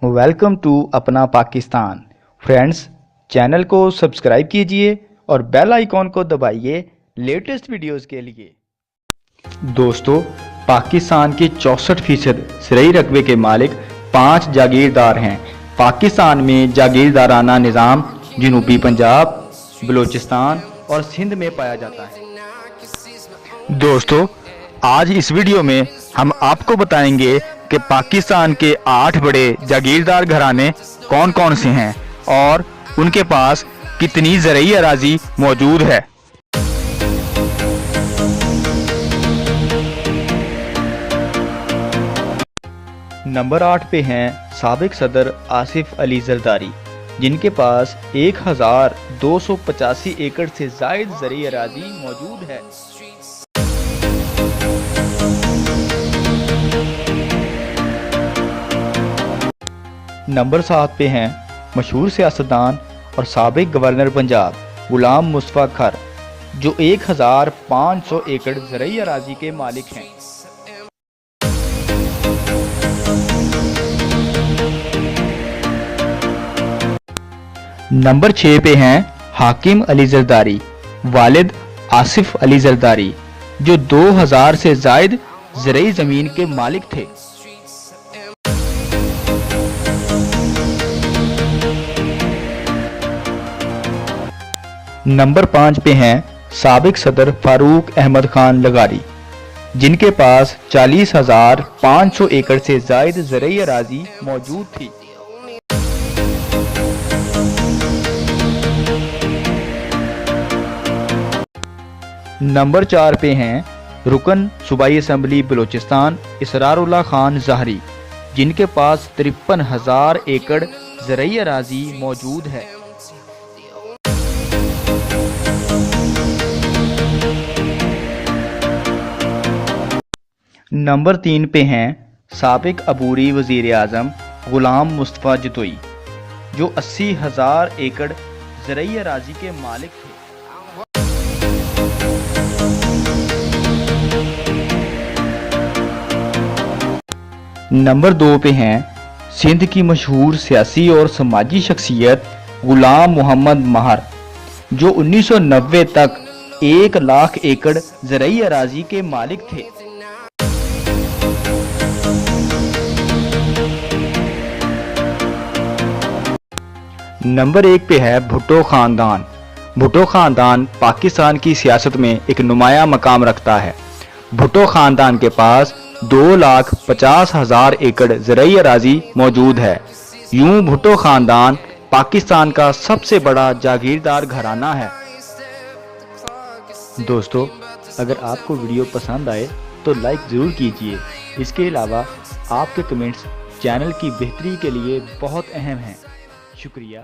Welcome to अपना Pakistan. Friends, channel को subscribe कीजिए और बेल आइकॉन को दबाइए लेटेस्ट वीडियोस के लिए। दोस्तों, पाकिस्तान के 64% ज़रई रकबे के मालिक 5 जागीरदार हैं। पाकिस्तान में जागीरदाराना निज़ाम जनूबी पंजाब, बलूचिस्तान और सिंध में पाया जाता है। दोस्तों, आज इस वीडियो में हम आपको बताएंगे कि पाकिस्तान के 8 बड़े जागीरदार घराने कौन कौन से हैं और उनके पास कितनी ज़रई अराज़ी मौजूद है। नंबर 8 पे हैं साबिक सदर आसिफ अली जरदारी, जिनके पास 1285 एकड़ से ज़ायद ज़रई अराज़ी मौजूद है। नंबर 7 पे हैं मशहूर सियासतदान और साबिक गवर्नर पंजाब गुलाम मुस्तफ़ा खर, जो 1500 एकड़ ज़रई अराज़ी के मालिक हैं। नंबर 6 पे हैं हाकिम अली जरदारी वालिद आसिफ अली जरदारी, जो 2000 से ज़ायद ज़रई ज़मीन के मालिक थे। नंबर 5 पे हैं साबिक सदर फारूक अहमद खान लगारी, जिनके पास 40,500 एकड़ से ज़ायद ज़रई अराज़ी मौजूद थी। नंबर 4 पे हैं रुकन सूबाई असम्बली बलूचिस्तान इसरारुल्लाह खान ज़ाहरी, जिनके पास 53,000 एकड़ ज़रई अराज़ी मौजूद है। नंबर 3 पे हैं साबिक अबूरी वज़ीर आज़म गुलाम मुस्तफ़ा जतोई, जो 80,000 एकड़ ज़रई अराज़ी के मालिक थे। नंबर 2 पे हैं सिंध की मशहूर सियासी और समाजी शख्सियत गुलाम मोहम्मद महर, जो 1990 तक 1 लाख एकड़ ज़रई अराज़ी के मालिक थे। नंबर 1 पे है भुट्टो ख़ानदान। भुट्टो ख़ानदान पाकिस्तान की सियासत में एक नुमाया मकाम रखता है। भुट्टो ख़ानदान के पास 2,50,000 एकड़ ज़रई अराज़ी मौजूद है। यूं भुट्टो ख़ानदान पाकिस्तान का सबसे बड़ा जागीरदार घराना है। दोस्तों, अगर आपको वीडियो पसंद आए तो लाइक ज़रूर कीजिए। इसके अलावा आपके कमेंट्स चैनल की बेहतरी के लिए बहुत अहम हैं। शुक्रिया।